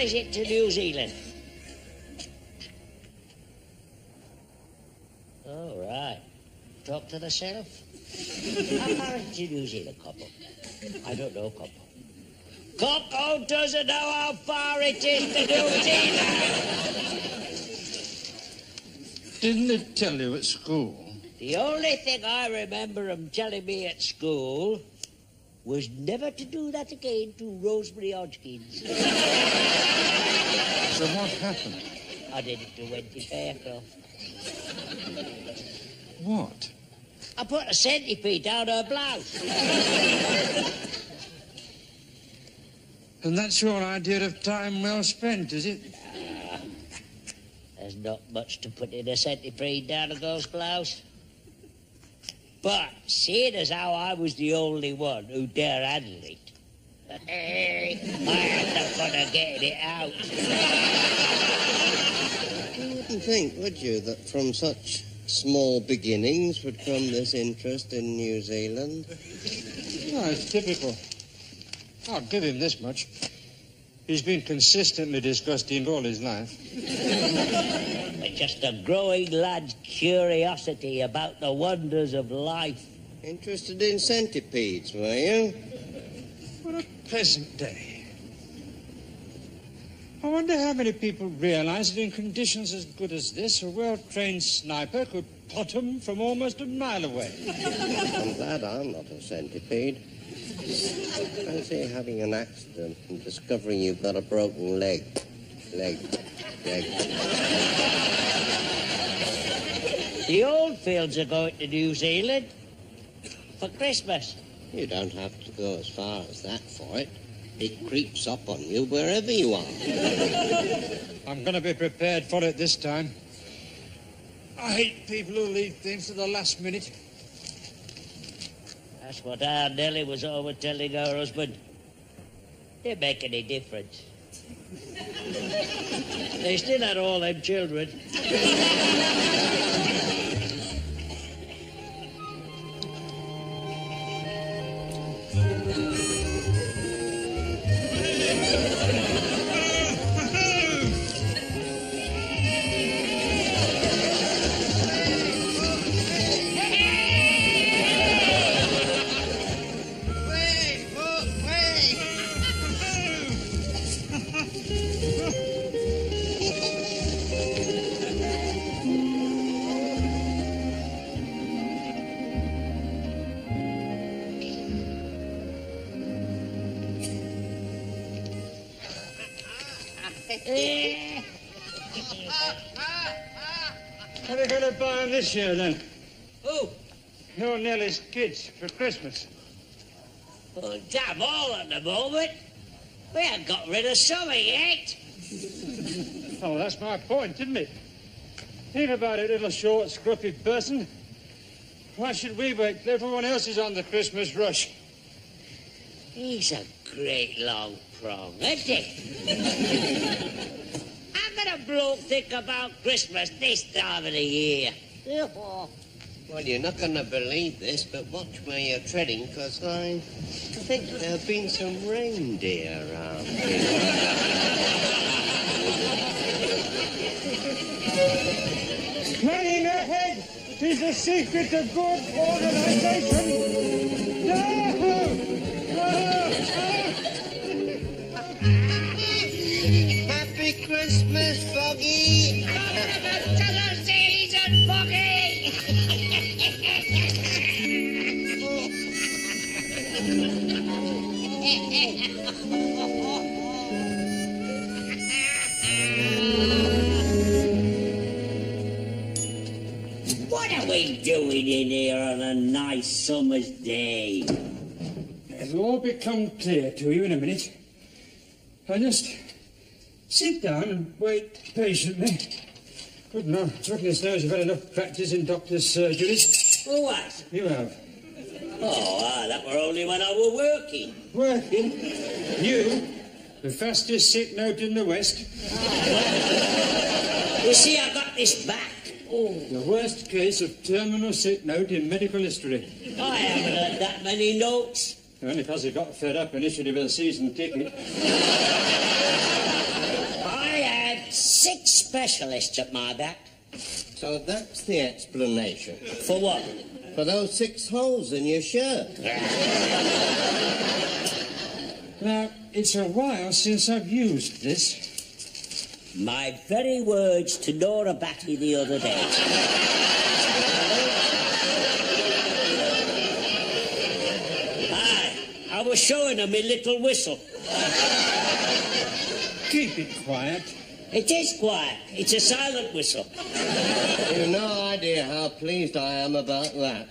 is it to New Zealand? Oh, right. Talk to the sheriff. How far is it to New Zealand, Coppo? I don't know, Coppo. Coppo doesn't know how far it is to New Zealand! Didn't it tell you at school? The only thing I remember him telling me at school was never to do that again to Rosemary Hodgkins. So what happened? I did it to Wendy Faircroft. What? I put a centipede down her blouse. And that's your idea of time well spent, is it? There's not much to put in a centipede down a girl's blouse. But seeing as how I was the only one who dare handle it, I had no fun of getting it out. You wouldn't think, would you, that from such small beginnings would come this interest in New Zealand? Oh, it's typical. I'll give him this much. He's been consistently disgusting all his life. It's just a growing lad's curiosity about the wonders of life. Interested in centipedes, were you? What a pleasant day. I wonder how many people realize that in conditions as good as this, a well-trained sniper could pot 'em from almost a mile away. I'm glad I'm not a centipede. Fancy having an accident and discovering you've got a broken leg. The Oldfields are going to New Zealand for Christmas. You don't have to go as far as that for it. It creeps up on you wherever you are. I'm going to be prepared for it this time. I hate people who leave things to the last minute. That's what our Nellie was always telling her husband. Didn't make any difference. They still had all them children. What are you going to buy them this year, then? Who? Your Nellie's kids for Christmas. Oh, damn all at the moment. We haven't got rid of something yet. Oh, that's my point, isn't it? Think about it, little short, scruffy person. Why should we wait till everyone else is on the Christmas rush? He's a great long prong, isn't he? How can a bloke think about Christmas this time of the year? Well, you're not going to believe this, but watch where you're treading, because I think there have been some reindeer around here. Planning ahead is the secret to good organization. Happy Christmas, Foggy! To the season, Foggy! What are we doing in here on a nice summer's day? It'll all become clear to you in a minute. Now just sit down and wait patiently. Good enough. Goodness knows you've had enough practice in doctor's surgeries. For what? You have. Oh, that were only when I were working. Working? You? The fastest sick note in the West? You see, I got this back. Oh, the worst case of terminal sick note in medical history. I haven't had that many notes. Only because he got fed up and issued him a season ticket. specialists at my back. So that's the explanation. For what? For those 6 holes in your shirt. Now, it's a while since I've used this. My very words to Nora Batty the other day. I was showing her my little whistle. Keep it quiet. It is quiet. It's a silent whistle. You've no idea how pleased I am about that.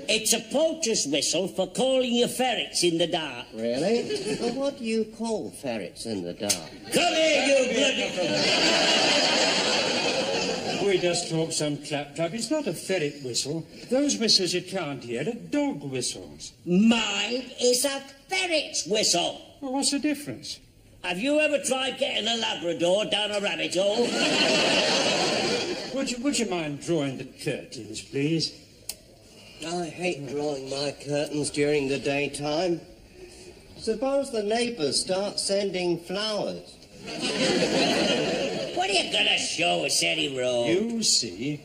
It's a poacher's whistle for calling your ferrets in the dark. Really? Well, what do you call ferrets in the dark? Come here, you bloody... We just talk some claptrap. It's not a ferret whistle. Those whistles you can't hear are dog whistles. Mine is a ferret's whistle. Well, what's the difference? Have you ever tried getting a Labrador down a rabbit hole? Would you mind drawing the curtains, please? I hate drawing my curtains during the daytime. Suppose the neighbours start sending flowers. What are you going to show us, Eddie Rowe? You see.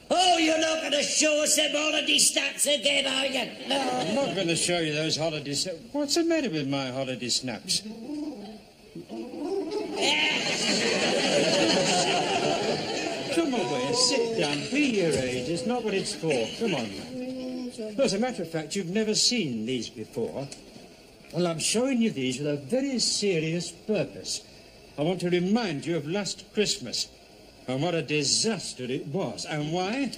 Oh, you're not going to show us them holiday snaps again, are you? No. I'm not going to show you those holiday snaps. What's the matter with my holiday snaps? Come away, sit down, be your age. It's not what it's for. Come on. Well, as a matter of fact, you've never seen these before. Well, I'm showing you these with a very serious purpose. I want to remind you of last Christmas and what a disaster it was. And why?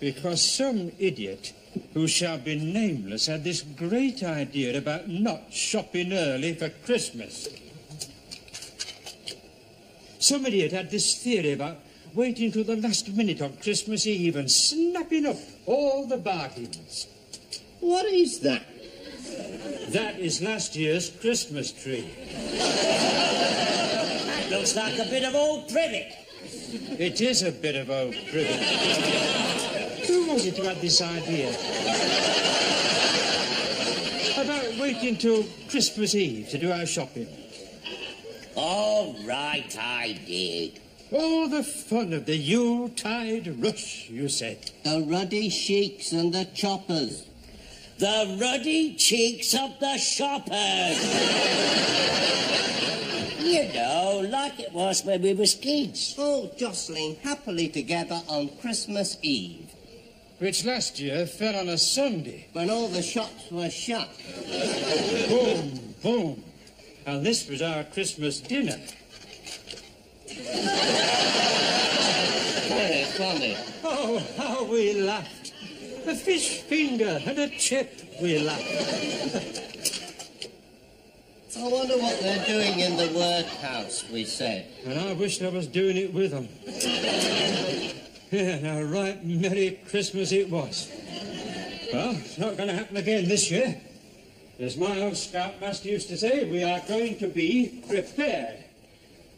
Because some idiot who shall be nameless had this great idea about not shopping early for Christmas. Some idiot had this theory about waiting till the last minute on Christmas Eve and snapping up all the bargains. What is that? That is last year's Christmas tree. That looks like a bit of old privet. It is a bit of old privet. Who was it who had this idea? About waiting till Christmas Eve to do our shopping. All right, I did. All the fun of the Yuletide rush, you said. The ruddy sheiks and the choppers. The ruddy cheeks of the shoppers. You know, like it was when we was kids. All jostling happily together on Christmas Eve. Which last year fell on a Sunday. When all the shops were shut. Boom, boom. And this was our Christmas dinner. Very funny. Oh, how we laughed. A fish finger and a chip, we laughed. I wonder what they're doing in the workhouse, we said. And I wished I was doing it with them. Yeah, now, right Merry Christmas it was. Well, it's not going to happen again this year. As my old scoutmaster used to say, we are going to be prepared.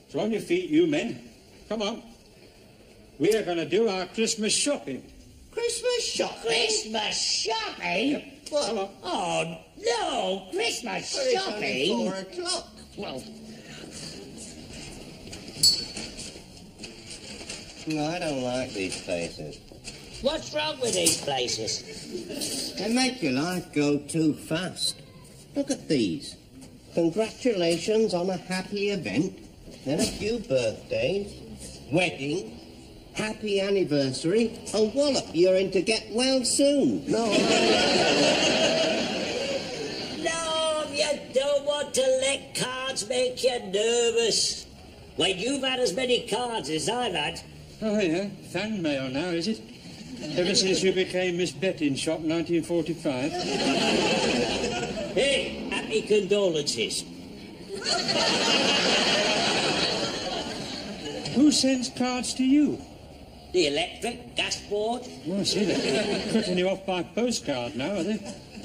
So on your feet, you men. Come on. We are going to do our Christmas shopping. Christmas shopping? Christmas shopping? What? Oh, no, Christmas Well, it's shopping? only 4 o'clock. Well, No, I don't like these places. what's wrong with these places? They make your life go too fast. Look at these. Congratulations on a happy event, then a few birthdays, wedding, happy anniversary, and wallop, you're in to get well soon. No, No, you don't want to let cards make you nervous. When you've had as many cards as I've had, Oh, yeah. Fan mail now, is it? Ever since you became Miss Betting Shop, 1945. hey, happy condolences. Who sends cards to you? The electric, gas board. Oh, I see, they're cutting you off by postcard now, are they?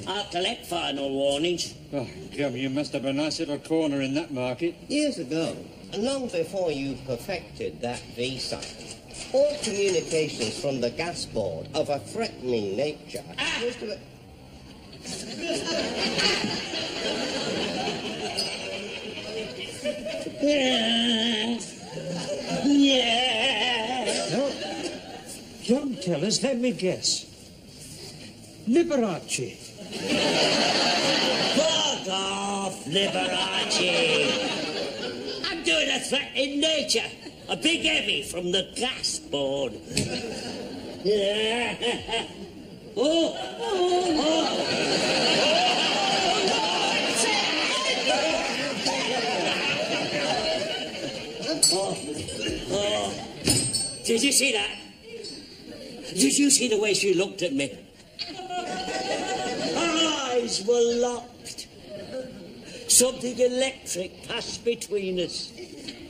I'll collect final warnings. Oh, come, you must have a nice little corner in that market. years ago, long before you perfected that V-sign, all communications from the gas board of a threatening nature used to... No, don't tell us. Let me guess. Liberace. Fuck off, Liberace. I'm doing a threat in nature. A big heavy from the gas board. Did you see that? Did you see the way she looked at me? Her eyes were locked. Something electric passed between us.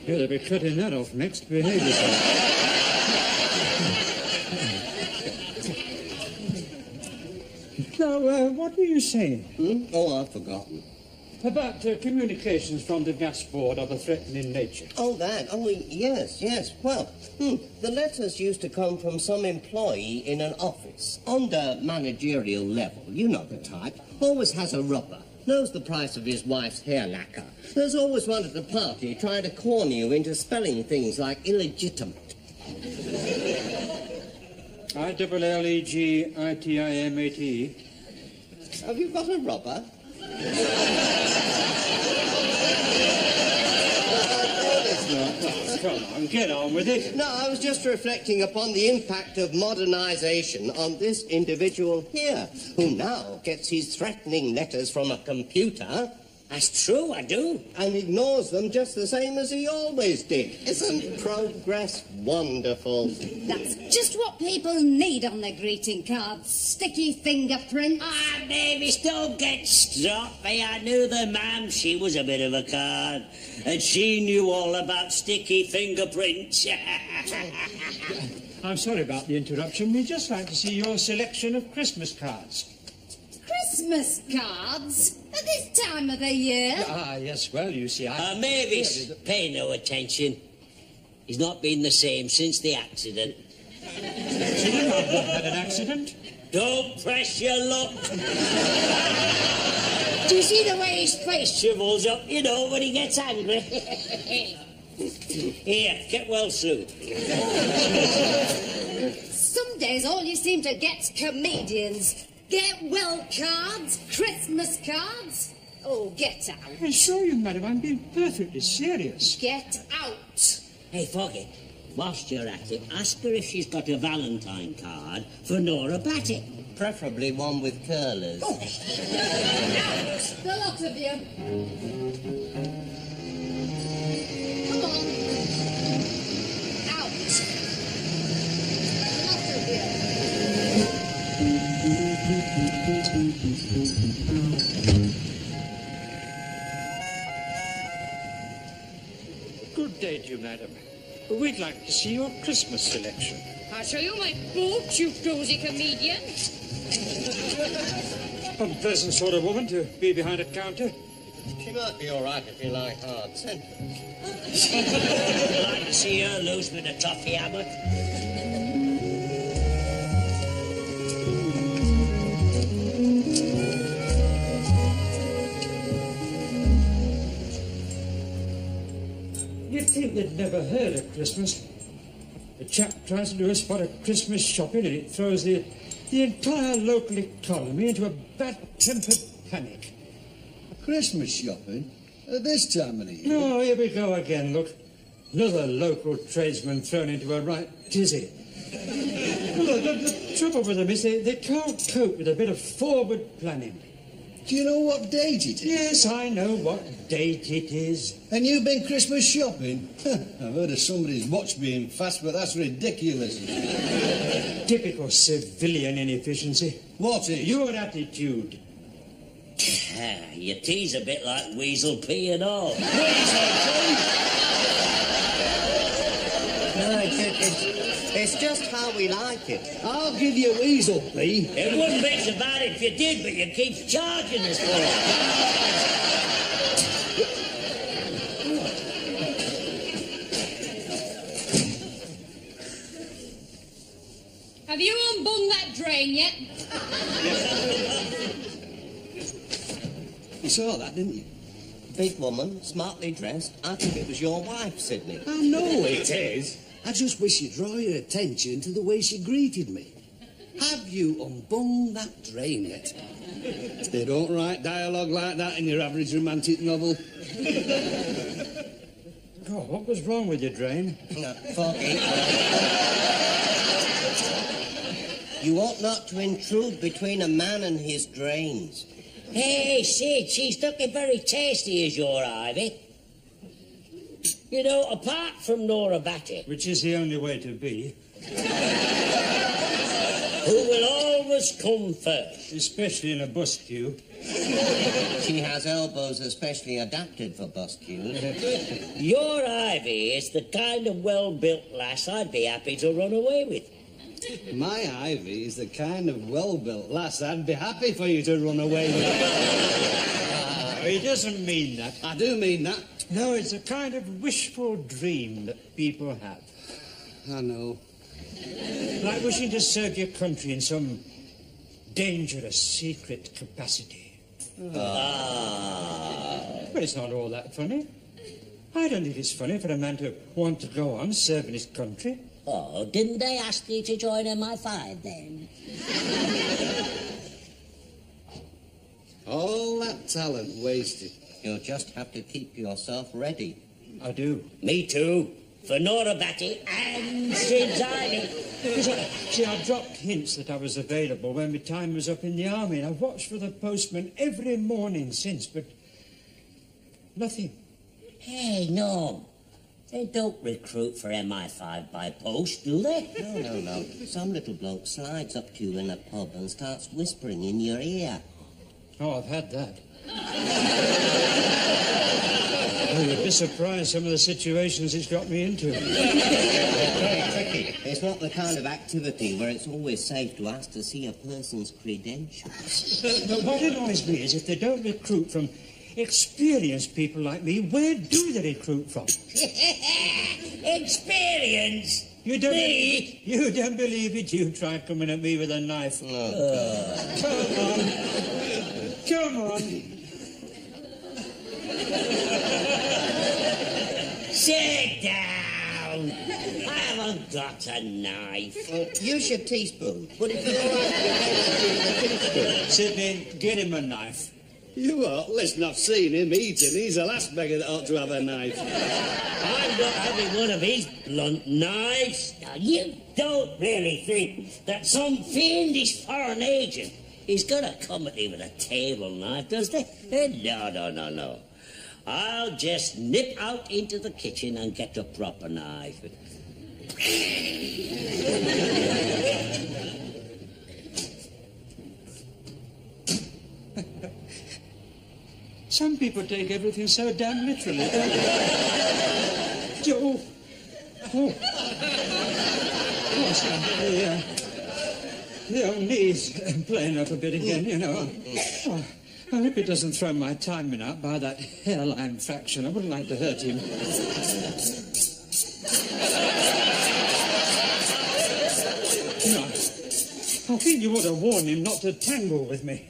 You'll be cutting that off next. Behave yourself. Now, what were you saying? Oh, I've forgotten. About communications from the gas board of a threatening nature. Oh, that? Oh, yes. Well, the letters used to come from some employee in an office. Under managerial level, you know the type. Always has a rubber. Knows the price of his wife's hair lacquer. There's always one at the party trying to corner you into spelling things like illegitimate. ILLEGITIMATE. Have you got a rubber? Come on, get on with it. No, I was just reflecting upon the impact of modernisation on this individual here, who now gets his threatening letters from a computer. That's true, I do. And ignores them just the same as he always did. Isn't progress wonderful? That's just what people need on their greeting cards. Sticky fingerprints. Ah, Mavis, don't get stroppy. I knew the man. She was a bit of a card. And she knew all about sticky fingerprints. I'm sorry about the interruption. We'd just like to see your selection of Christmas cards. Christmas cards? At this time of the year? Ah, yes, well, you see, Mavis, pay no attention. He's not been the same since the accident. Accident? I've not had an accident. Don't press your luck. Do you see the way his face shrivels up, you know, when he gets angry? Here, get well soon. Some days all you seem to get's comedians. Get well cards, Christmas cards. Oh, get out. I assure you, madam, I'm being perfectly serious. Get out. Hey, Foggy, whilst you're at it, ask her if she's got a Valentine card for Nora Batty. Preferably one with curlers. Out, the lot of you. Come on. Out. The lot of you. Good day to you, madam. We'd like to see your Christmas selection. I'll show you my boot, you dozy comedian. Unpleasant sort of woman to be behind a counter. She might be all right if you like hard sentence. I'd like to see her loose with a toffee hammock. You'd think they'd never heard of Christmas. The chap tries to do a spot of Christmas shopping and it throws the entire local economy into a bad-tempered panic. Christmas shopping? At this time of the year? Oh, here we go again, look. Another local tradesman thrown into a right tizzy. Well, the trouble with them is they can't cope with a bit of forward planning. Do you know what date it is? Yes, I know what date it is. And you've been Christmas shopping? I've heard of somebody's watch being fast, but that's ridiculous. Typical civilian inefficiency. What is? Your attitude. Your tea's a bit like weasel pea and all. No, it's just how we like it. I'll give you weasel pea. It wouldn't be so bad if you did, but you keep charging us for it. Have you unbung that drain yet? You saw that, didn't you? Big woman, smartly dressed. I think it was your wife, Sydney. I know it is. I just wish you'd draw your attention to the way she greeted me. Have you unbung that drain yet? They don't write dialogue like that in your average romantic novel. God, what was wrong with your drain? No, fuck it. You ought not to intrude between a man and his drains. Hey, Sid, she's looking very tasty as your Ivy. You know, apart from Nora Batty, Which is the only way to be. who will always come first. Especially in a bus queue. She has elbows especially adapted for bus queues. Your Ivy is the kind of well-built lass I'd be happy to run away with. My Ivy is the kind of well-built lass I'd be happy for you to run away with. He doesn't mean that. I do mean that. No, it's a kind of wishful dream that people have. I know. Like wishing to serve your country in some dangerous secret capacity. But it's not all that funny. I don't think it's funny for a man to want to go on serving his country. Oh, didn't they ask you to join MI5 then? All that talent wasted. You'll just have to keep yourself ready. I do. Me too. For Nora Batty and Sid's Ivy. See, I dropped hints that I was available when my time was up in the army, and I've watched for the postman every morning since, but nothing. Hey, no. They don't recruit for MI5 by post, do they? No. Some little bloke slides up to you in a pub and starts whispering in your ear. Oh, I've had that. Oh, you'd be surprised some of the situations it's got me into. Very tricky. It's not the kind of activity where it's always safe to ask to see a person's credentials. But what annoys me is if they don't recruit from experienced people like me, where do they recruit from? Experience? You don't, Me? you don't believe it? You try coming at me with a knife. Come on. Sit down. I haven't got a knife. Use your teaspoon. But if you're all right, use the teaspoon. Sidney, get him a knife. You what? Listen, I've seen him eating. He's the last beggar that ought to have a knife. I'm not having one of his blunt knives. Now, you don't really think that some fiendish foreign agent is going to come at me with a table knife, does they? No. I'll just nip out into the kitchen and get a proper knife. Some people take everything so damn literally, don't they? Joe. Oh. The old knee's playing up a bit again, you know. Oh, I hope he doesn't throw my timing out by that hairline fraction. I wouldn't like to hurt him. No, I think you would have warned him not to tangle with me.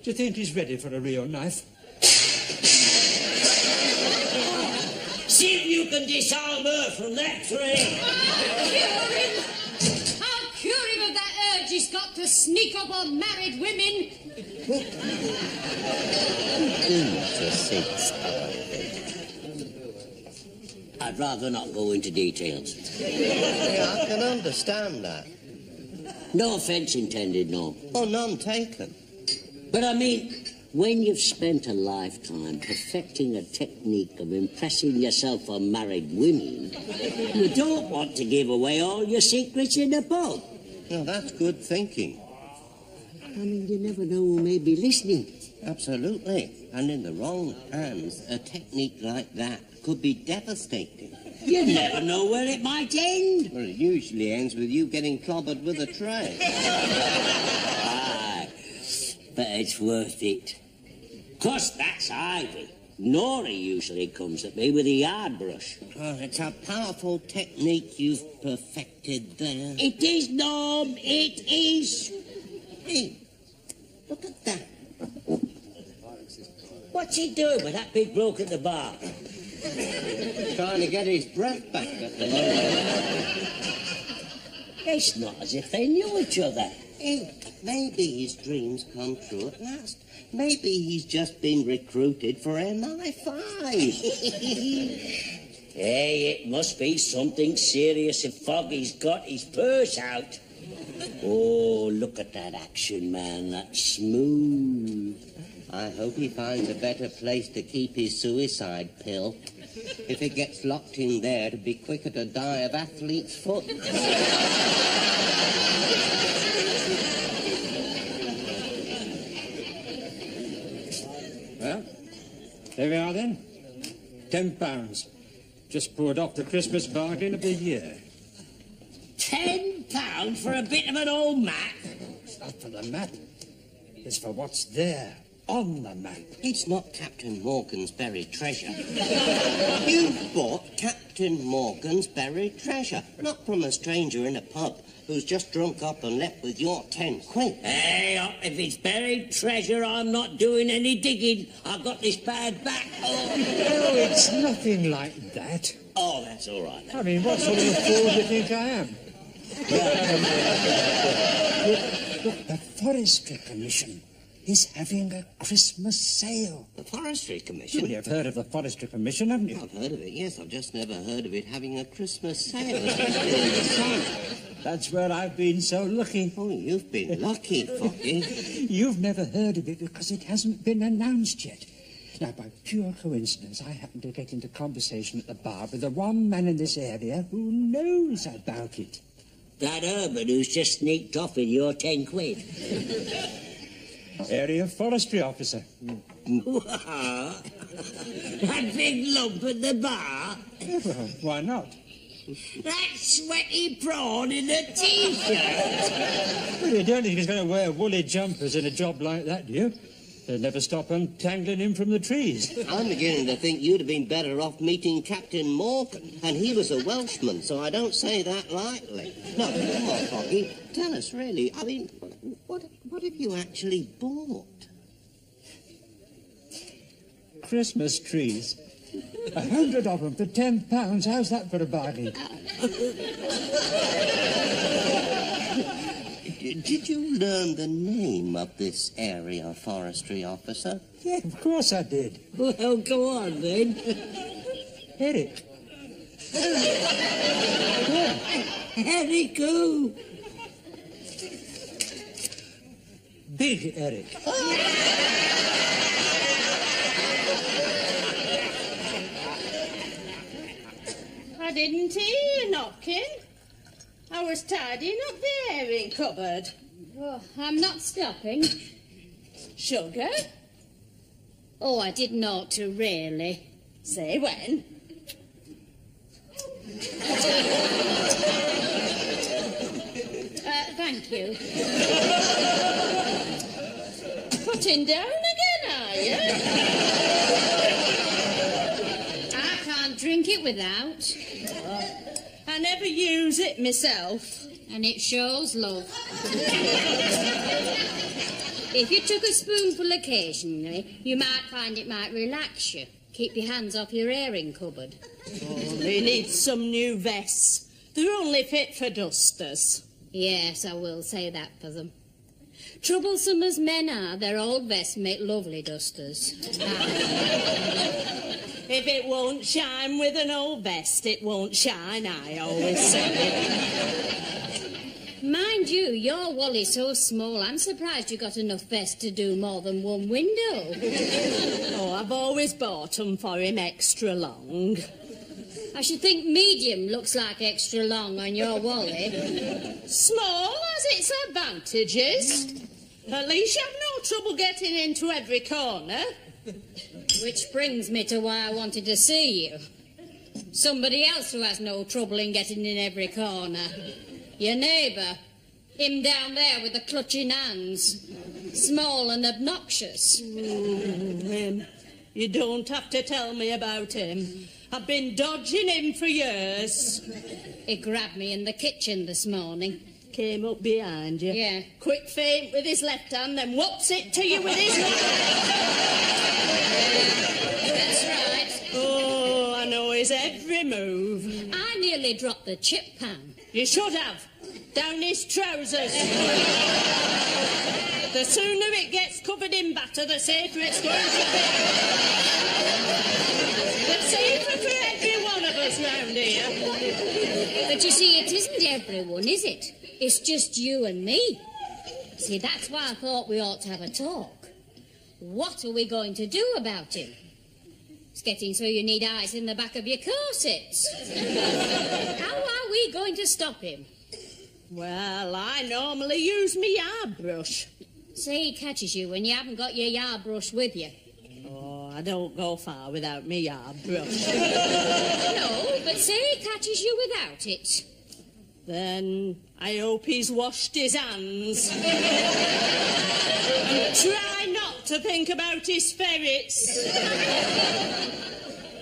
Do you think he's ready for a real knife? See if you can disarm her from that tree. I'll cure him of that urge he's got to sneak up on married women. I'd rather not go into details. Yeah, I can understand that. No offence intended, no. Oh, none taken. But I mean, when you've spent a lifetime perfecting a technique of impressing yourself on married women, you don't want to give away all your secrets in a pub. No, that's good thinking. I mean, you never know who may be listening. Absolutely. And in the wrong hands, a technique like that could be devastating. You never know where it might end. Well, it usually ends with you getting clobbered with a tray. Aye, but it's worth it. 'Cause that's Ivy. Nora usually comes at me with a yard brush. Oh, it's a powerful technique you've perfected there. It is, Norm, it is. Hey, look at that. What's he doing with that big bloke at the bar? Trying to get his breath back at the moment. It's not as if they knew each other. Maybe his dreams come true at last. Maybe he's just been recruited for MI5. Hey, it must be something serious if Foggy's got his purse out. Oh, look at that action, man. That's smooth. I hope he finds a better place to keep his suicide pill. If it gets locked in there, it'd be quicker to die of athlete's foot. Well, there we are then. £10. Just poured off the Christmas bargain of the year. £10 for a bit of an old map? It's not for the map. It's for what's there on the map. It's not Captain Morgan's buried treasure. You bought Captain Morgan's buried treasure, not from a stranger in a pub who's just drunk up and left with your 10 quid. Hey, if it's buried treasure, I'm not doing any digging. I've got this bad back. Oh, it's nothing like that. Oh, that's all right. I mean, what sort of a fool do you think I am? Look, the Forestry Commission is having a Christmas sale. The Forestry Commission? You've heard of the Forestry Commission, haven't you? I've heard of it, yes. I've just never heard of it having a Christmas sale. That's where I've been so lucky. Oh, you've been lucky, Foggy. You've never heard of it because it hasn't been announced yet. Now, by pure coincidence, I happened to get into conversation at the bar with the one man in this area who knows about it. That urban who's just sneaked off with your 10 quid. Area forestry officer. That big lump at the bar? Well, why not? That sweaty prawn in a T-shirt? Well, you don't think he's going to wear woolly jumpers in a job like that, do you? They'd never stop untangling him from the trees. I'm beginning to think you'd have been better off meeting Captain Morgan, and he was a Welshman, so I don't say that lightly. No, come on, Foggy. Tell us, really. I mean, what have you actually bought? Christmas trees. 100 of them for £10. How's that for a bargain? Did you learn the name of this area forestry officer? Yeah, of course I did. Well, go on, then. Eric. Eric who? Big Eric. I didn't hear you knocking. I was tidying up the airing cupboard. Oh, I'm not stopping. Sugar? Oh, I didn't ought to, really. Say when. Thank you. Putting down again, are you? I can't drink it without. I never use it myself. And it shows love. If you took a spoonful occasionally, you might find it might relax you. Keep your hands off your airing cupboard. Oh, they need some new vests. They're only fit for dusters. Yes, I will say that for them. Troublesome as men are, their old vests make lovely dusters. If it won't shine with an old vest, it won't shine, I always say. Mind you, your wally's so small, I'm surprised you got enough vest to do more than one window. Oh, I've always bought 'em for him extra long. I should think medium looks like extra long on your wally. Small has its advantages. At least you have no trouble getting into every corner. Which brings me to why I wanted to see you. Somebody else who has no trouble in getting in every corner. Your neighbour. Him down there with the clutching hands. Small and obnoxious. Him. You don't have to tell me about him. I've been dodging him for years. He grabbed me in the kitchen this morning. Came up behind you. Yeah. Quick feint with his left hand, then whops it to you with his right. That's right. Oh, his every move. I nearly dropped the chip pan. You should have. Down his trousers. The sooner it gets covered in batter, the safer it's going to be. The safer for every one of us round here. But you see, it isn't everyone, is it? It's just you and me. See, that's why I thought we ought to have a talk. What are we going to do about him? It's getting so you need eyes in the back of your corsets. How are we going to stop him? Well, I normally use me yard brush. Say he catches you when you haven't got your yard brush with you. Oh, I don't go far without me yard brush. No, but say he catches you without it. Then I hope he's washed his hands. And try not to think about his ferrets.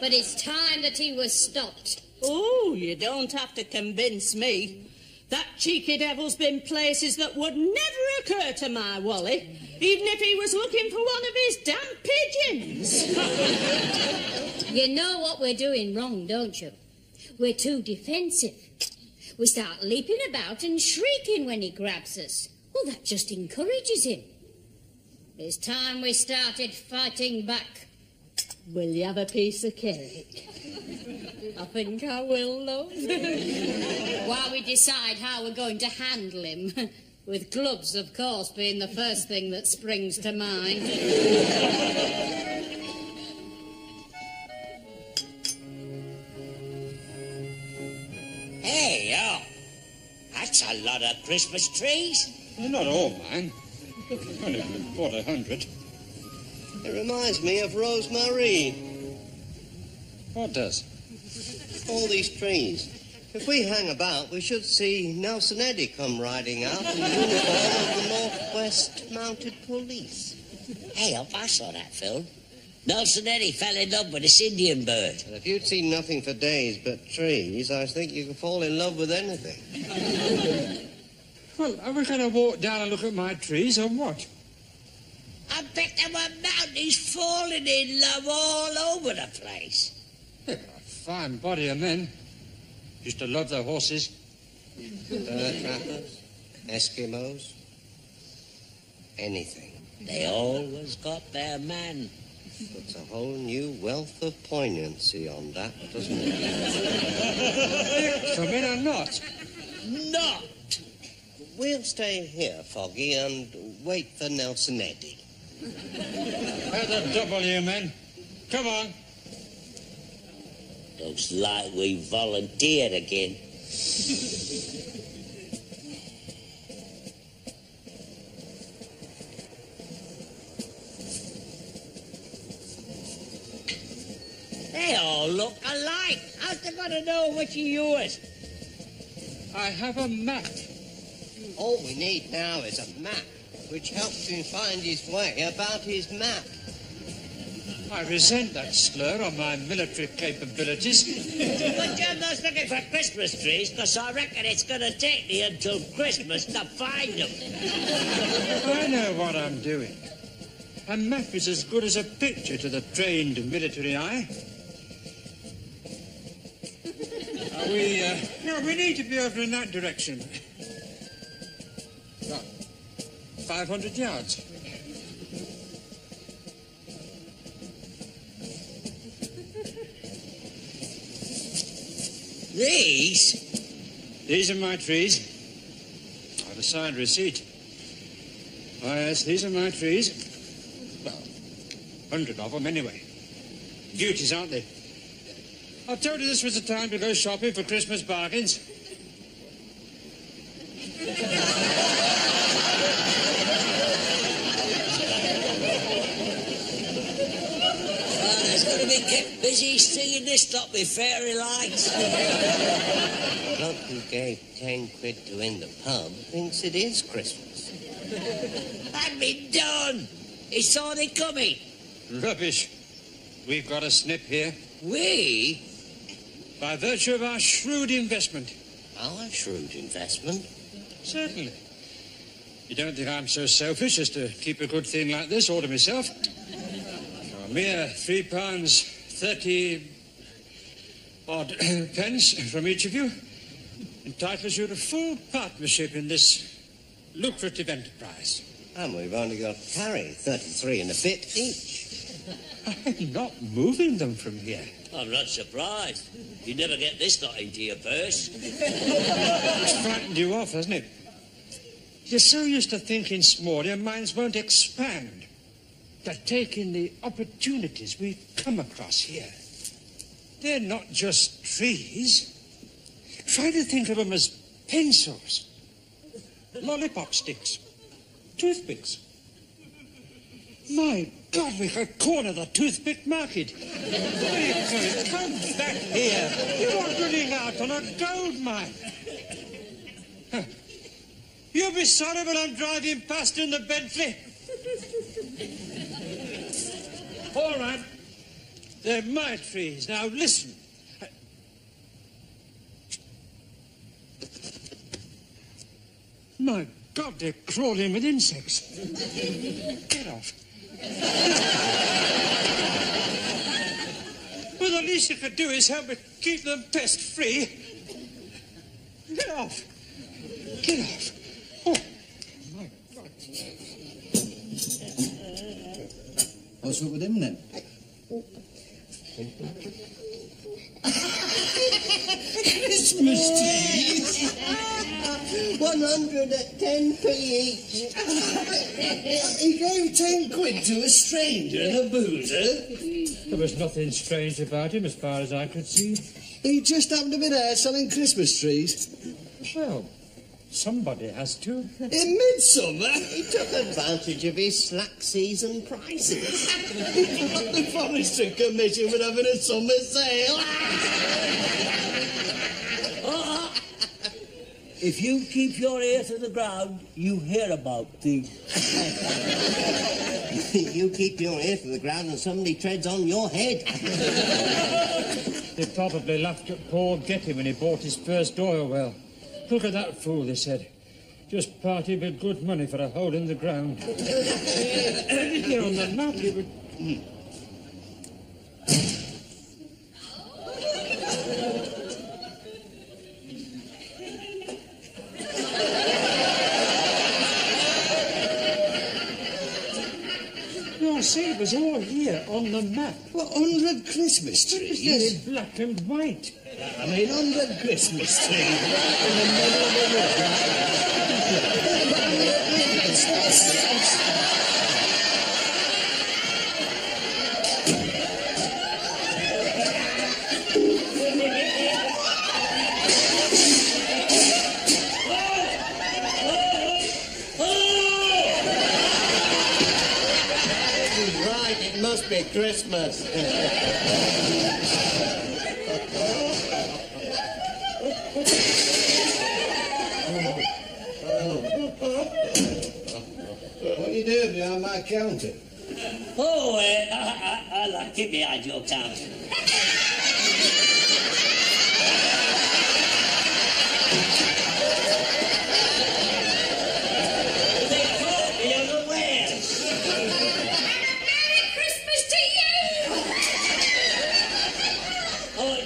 But it's time that he was stopped. Oh, you don't have to convince me. That cheeky devil's been places that would never occur to my Wally, even if he was looking for one of his damn pigeons. You know what we're doing wrong, don't you? We're too defensive. We start leaping about and shrieking when he grabs us. Well, that just encourages him. It's time we started fighting back. Will you have a piece of cake? I think I will, love. While we decide how we're going to handle him. With gloves, of course, being the first thing that springs to mind. Hey, oh, that's a lot of Christmas trees. Well, not all mine. Only bought 100. It reminds me of Rosemary. What does? All these trees. If we hang about, we should see Nelson Eddy come riding out in the uniform of the Northwest Mounted Police. Hey, up, I saw that film. Nelson Eddy fell in love with this Indian bird. And if you'd seen nothing for days but trees, I think you could fall in love with anything. Well, are we going to walk down and look at my trees, or what? I bet there were mounties falling in love all over the place. They've got a fine body, and men used to love their horses. Fur trappers, Eskimos, anything. They always got their man. Puts a whole new wealth of poignancy on that, doesn't it? Come in or not? Not. We'll stay here, Foggy, and wait for Nelson Eddy. At the double, you men. Come on. Looks like we volunteered again. They all look alike. How's they gonna know which of yours? I have a map. All we need now is a map, which helps him find his way about his map. I resent that slur on my military capabilities. But you're not looking for Christmas trees, because I reckon it's gonna take me until Christmas to find them. I know what I'm doing. A map is as good as a picture to the trained military eye. We need to be over in that direction. About 500 yards. These? These are my trees. I've a signed receipt. Oh, yes, these are my trees. Well, 100 of them anyway. Beauties, aren't they? I told you this was the time to go shopping for Christmas bargains. Father's gonna be kept busy singing this lot with fairy lights. The bloke who gave 10 quid to in the pub thinks it is Christmas. I'd be done. He saw it coming. Rubbish. We've got a snip here. We? By virtue of our shrewd investment. Our shrewd investment? Certainly. You don't think I'm so selfish as to keep a good thing like this all to myself? A mere £3.30... odd pence from each of you entitles you to full partnership in this lucrative enterprise. And we've only got to carry 33 and a bit each. I'm not moving them from here. I'm not surprised. You never get this lot into your purse. It's frightened you off, hasn't it? You're so used to thinking small, your minds won't expand. To take in the opportunities we've come across here. They're not just trees. Try to think of them as pencils, lollipop sticks, toothpicks. My God, we could corner the toothpick market. Where are you going? Come back here. You are running out on a gold mine. Huh. You'll be sorry when I'm driving past in the Bentley. All right. They're my trees. Now listen. My God, they're crawling with insects. Get off. Well, the least you could do is help me keep them pest-free. Get off. Get off. Oh, my God. What's up with him, then? Christmas trees! 110p each. He gave 10 quid to a stranger and a boozer. There was nothing strange about him as far as I could see. He just happened to be there selling Christmas trees. Well, somebody has to. In midsummer? He took advantage of his slack season prices. The Forestry Commission would having a summer sale. If you keep your ear to the ground, you hear about things. You keep your ear to the ground and somebody treads on your head. They probably laughed at poor Getty when he bought his first oil well. Look at that fool, they said. Just parted with good money for a hole in the ground. Here on the map, it would... I see, it was all here on the map. What, 100 Christmas It was trees? very black and white. I mean, 100 Christmas trees in the middle of the Right, it must be Christmas. What are you doing behind my counter? Oh, I like it behind your counter. They caught me unawares. Merry Christmas to you! Oh,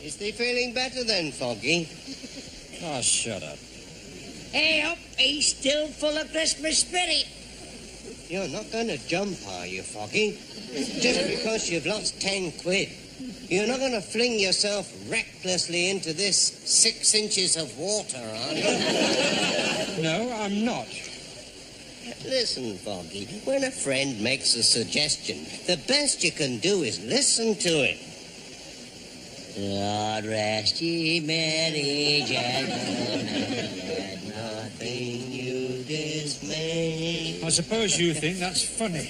Is he feeling better then, Foggy? Oh, shut up. hey up, he's still full of Christmas spirit. You're not going to jump, are you, Foggy? Just because you've lost 10 quid. You're not going to fling yourself recklessly into this 6 inches of water, are you? No, I'm not. Listen, Foggy, when a friend makes a suggestion, the best you can do is listen to it. Lord rest ye merry gentlemen, let Nothing you dismay. I suppose you think that's funny.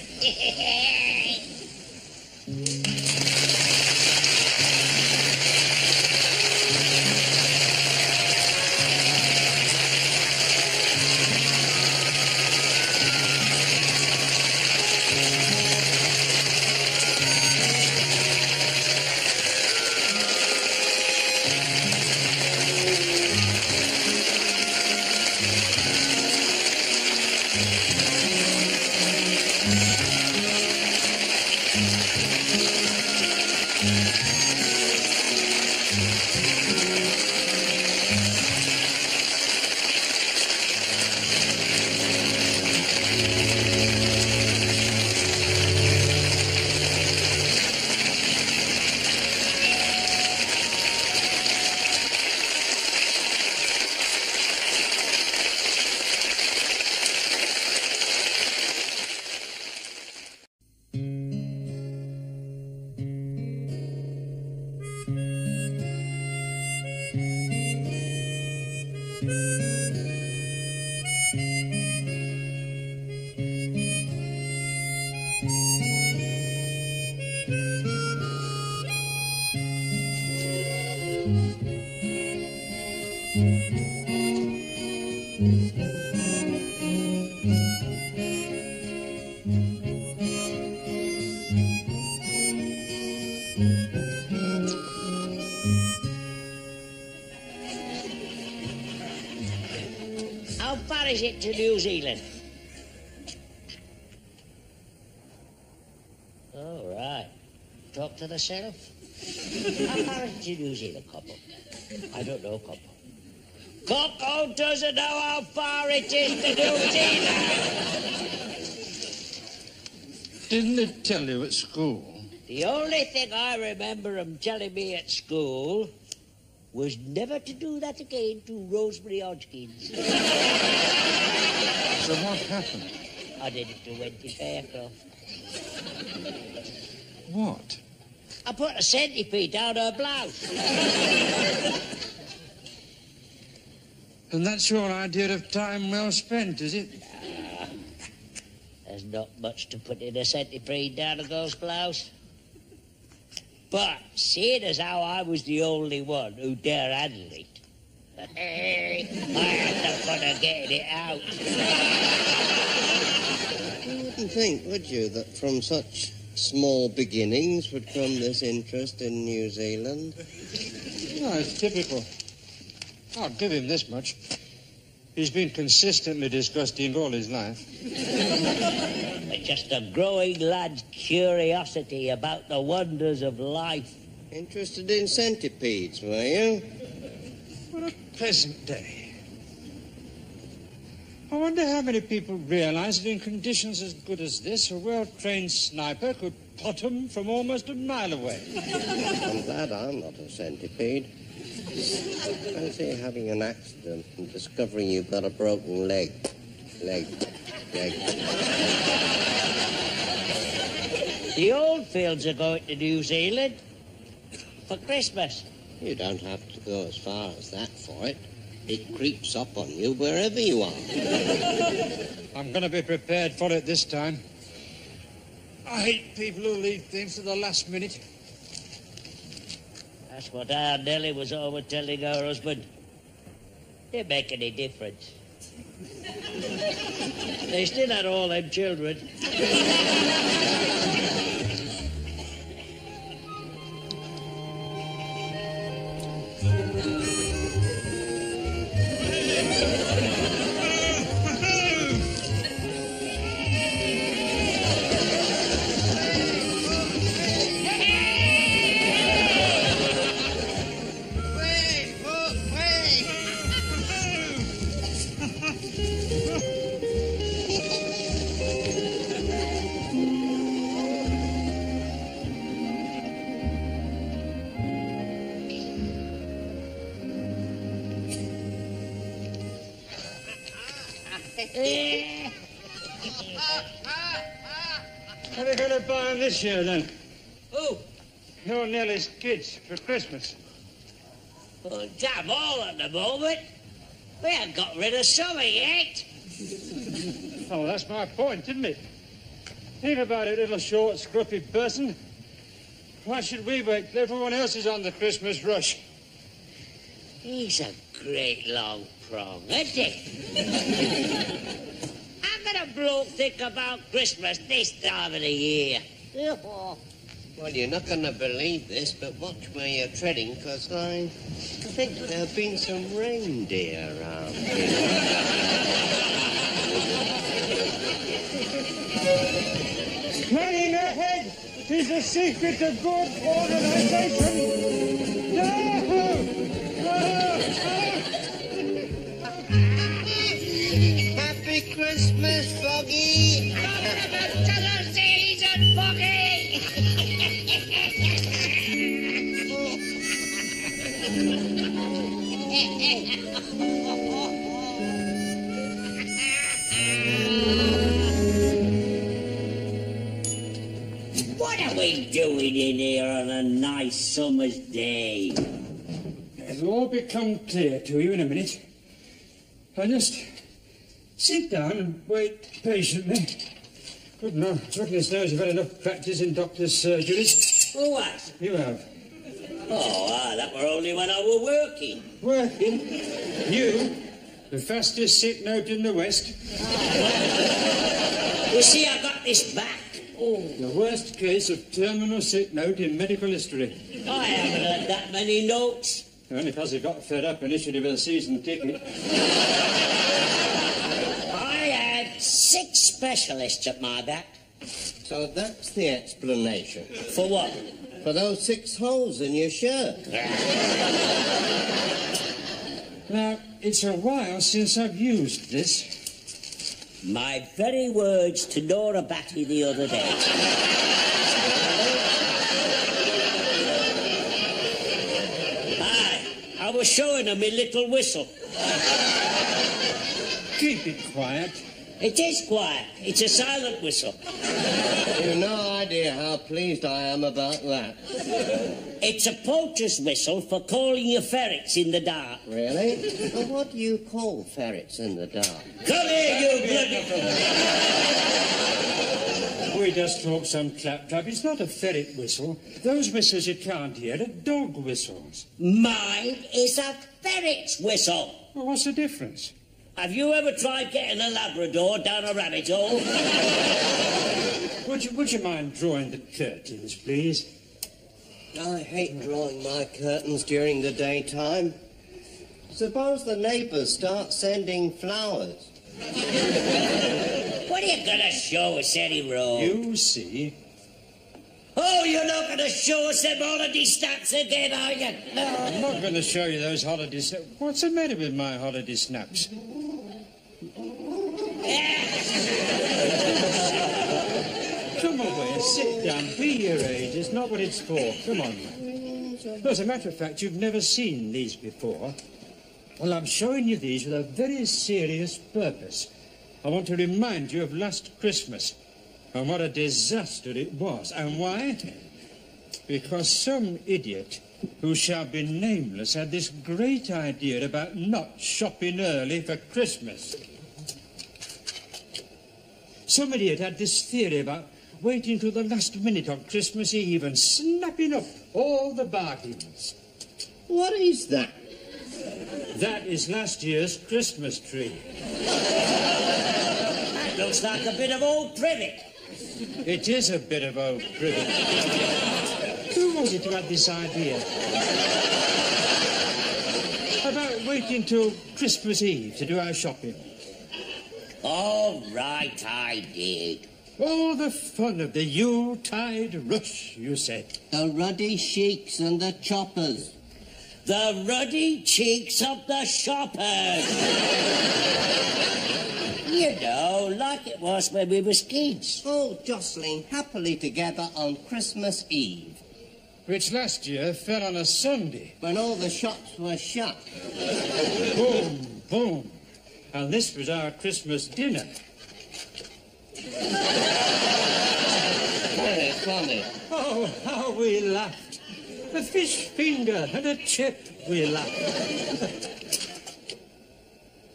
How far is it to New Zealand? All right. Talk to the sheriff. How far is it to New Zealand, Coppo? I don't know, Coppo. Coppo doesn't know how far it is to New Zealand. Didn't they tell you at school? The only thing I remember them telling me at school was never to do that again to Rosemary Hodgkins. So what happened? I didn't do anything Faircroft. What? I put a centipede down her blouse. And that's your idea of time well spent, is it? There's not much to put in a centipede down a girl's blouse. But seeing as how I was the only one who dare handle it, I had no fun of getting it out. You wouldn't think, would you, that from such small beginnings would come this interest in New Zealand? No, it's typical. I'll give him this much. He's been consistently disgusting all his life. Just a growing lad's curiosity about the wonders of life. Interested in centipedes, were you? What a pleasant day. I wonder how many people realize that in conditions as good as this, a well-trained sniper could pot 'em from almost a mile away. I'm glad I'm not a centipede. Fancy having an accident and discovering you've got a broken leg. The Oldfields are going to New Zealand for Christmas. You don't have to go as far as that for it. It creeps up on you wherever you are. I'm going to be prepared for it this time. I hate people who leave things to the last minute. That's what our Nellie was always telling her husband. Didn't make any difference. They still had all them children. What are they going to buy them this year, then? Who? Your Nellie's kids for Christmas. Well, damn all at the moment. We haven't got rid of some yet. Oh, that's my point, isn't it? Think about it, little short, scruffy person. Why should we wait till everyone else is on the Christmas rush? He's a great long prong, isn't he? How can a bloke think about Christmas this time of the year? Well, you're not going to believe this, but watch where you're treading, because I think there have been some reindeer around here. Planning ahead is the secret of good organization. Happy Christmas, Foggy! Season, Foggy! What are we doing in here on a nice summer's day? It'll all become clear to you in a minute. I'll just sit down and wait patiently. Good no, goodness knows you've had enough practice in doctor's surgeries. For what? You have. Oh, that were only when I were working. Working? You? The fastest sick note in the West? You see, I got this back. Oh, The worst case of terminal sick note in medical history. I haven't had that many notes. Only because he got fed up and issued him a season ticket. I had 6 specialists at my back. So that's the explanation. For what? For those 6 holes in your shirt. Now, it's a while since I've used this. My very words to Nora Batty the other day. I was showing her my little whistle. Keep it quiet. It is quiet. It's a silent whistle. You've no idea how pleased I am about that. It's a poacher's whistle for calling your ferrets in the dark. Really? Well, what do you call ferrets in the dark? Come here, you bloody... We just talk some clap-trap. It's not a ferret whistle. Those whistles you can't hear are dog whistles. Mine is a ferret's whistle. Well, what's the difference? Have you ever tried getting a Labrador down a rabbit hole? Would you mind drawing the curtains, please? I hate drawing my curtains during the daytime. Suppose the neighbours start sending flowers. What are you going to show us, Eddie Rowe? You see. Oh, you're not going to show us them holiday snaps again, are you? No. I'm not going to show you those holiday snaps. What's the matter with my holiday snaps? Come away, sit down, be your age. It's not what it's for. Come on. No, as a matter of fact, you've never seen these before. Well, I'm showing you these with a very serious purpose. I want to remind you of last Christmas and what a disaster it was. And why? Because some idiot who shall be nameless had this great idea about not shopping early for Christmas. Some idiot had this theory about waiting till the last minute on Christmas Eve and snapping up all the bargains. What is that? That is last year's Christmas tree. That looks like a bit of old privet. It is a bit of old privet. Who was it who had this idea? About waiting till Christmas Eve to do our shopping. All right, I did. All the fun of the Yuletide rush, you said. The ruddy sheiks and the choppers. The ruddy cheeks of the shoppers. You know, like it was when we was kids. All jostling happily together on Christmas Eve. Which last year fell on a Sunday. When all the shops were shut. Boom, boom. And this was our Christmas dinner. Very funny. Oh, how we laughed. A fish finger and a chip, we laughed.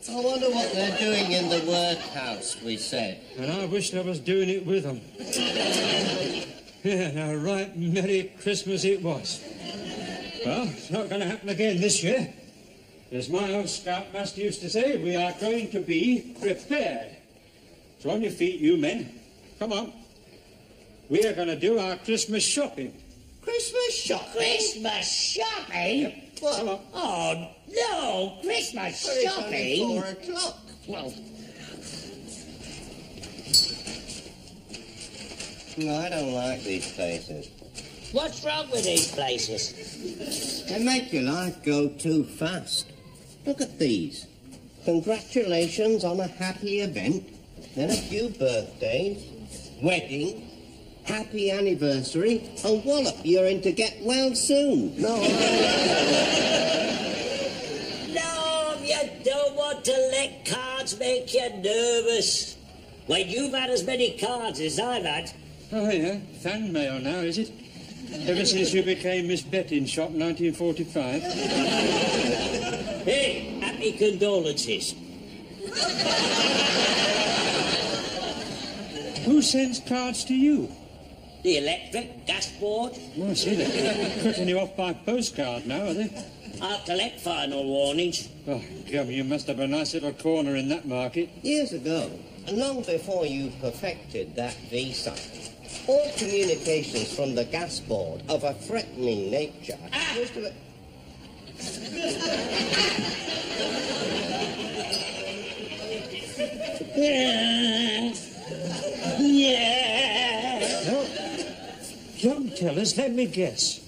I wonder what they're doing in the workhouse, we said. And I wished I was doing it with them. Yeah, now, right Merry Christmas it was. Well, it's not going to happen again this year. As my old scoutmaster used to say, we are going to be prepared. So on your feet, you men. Come on. We are going to do our Christmas shopping. Christmas shopping? Christmas shopping? What? Come on. Oh, no, Christmas Well, it's shopping? only 4 o'clock. Well, No, I don't like these places. what's wrong with these places? They make your life go too fast. Look at these. Congratulations on a happy event, then a few birthdays, wedding, happy anniversary, and wallop, you're in to get well soon. No, No, you don't want to let cards make you nervous. When you've had as many cards as I've had. Oh, yeah. Fan mail now, is it? Ever since you became Miss Betting Shop 1945. Hey, happy condolences. Who sends cards to you? The electric, gas board. Oh, I see, they're cutting you off by postcard now, are they? I'll collect final warnings. Oh, God, you must have a nice little corner in that market. Years ago, and long before you perfected that V-sign, all communications from the gas board of a threatening nature used to... Young tellers, let me guess.